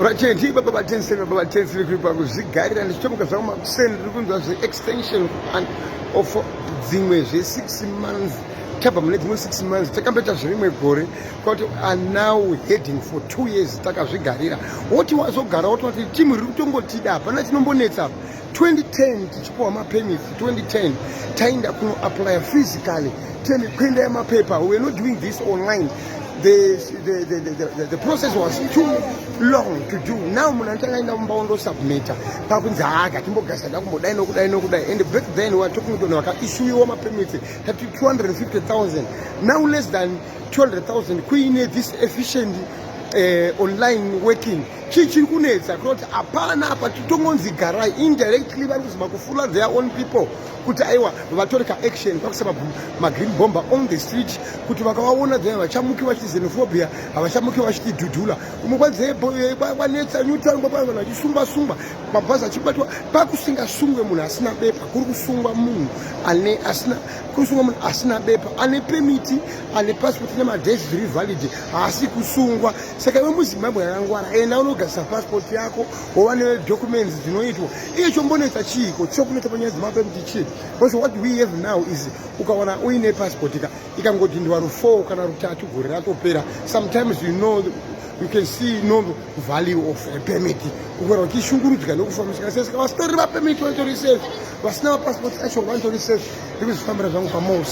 Rachenti baba 10 kuipa kuzigarira ndichitomuka zvangu makuseni ndiri kunzwa extension of dzimwe 6 months tabva mune dzimwe 6 months takamboita zvirimwe gore kuti are now heading for 2 years takazvigarira woti wazogara wototi timu riri kutongotida hapana chinombonetsa 2010 tichipuwa mapemits 2010 taenda kunoapply physically kuenda yamapepa. We were not doing this online. The process was too long to do. Now munantanga mbaondo submitter pakunzi haga timbogasada kumbodai nokudai and back then we were talking to wakaissuiwa mapemits that 250,000, now less than 200,000 kuine this efficient online working chichiri kunetsa kuti hapana apa titongonzi garai indirectly vari kuzima kufula their own people kuti aiwa vatoreka action pakusema magreen bomber on the street kuti vakavaona dzai vachamuki vachiti xenophobia havachamuki vachiti dhudhula umukwadzevanetsa nyutangwa vanhu vachisumba mabhazi achibatwa pakusingasungwe munhu asina bepa kuri kusungwa munhu asina bepa ane pemiti ane passport nemadays zviri valid haasi kusungwa. Saka iwe muzimbabwe yakangwara ena unogadzisa passport yako wova nedocuments dzinoitwa iye chombonetsa chiiko chokunetsa panyaya dzemapemiti chii. Because what we have now is ukawana uine passport ikangoti ndwa ru4 kana ru3 gore ratopera. Sometimes you can see no value of a permit. Ukora uchishungurudzika nokufambisika saka vastori vapemiti vanotoriseva vasina mapassport acho vanotoriseva. Ndikuzvifambira zvangu pamosi.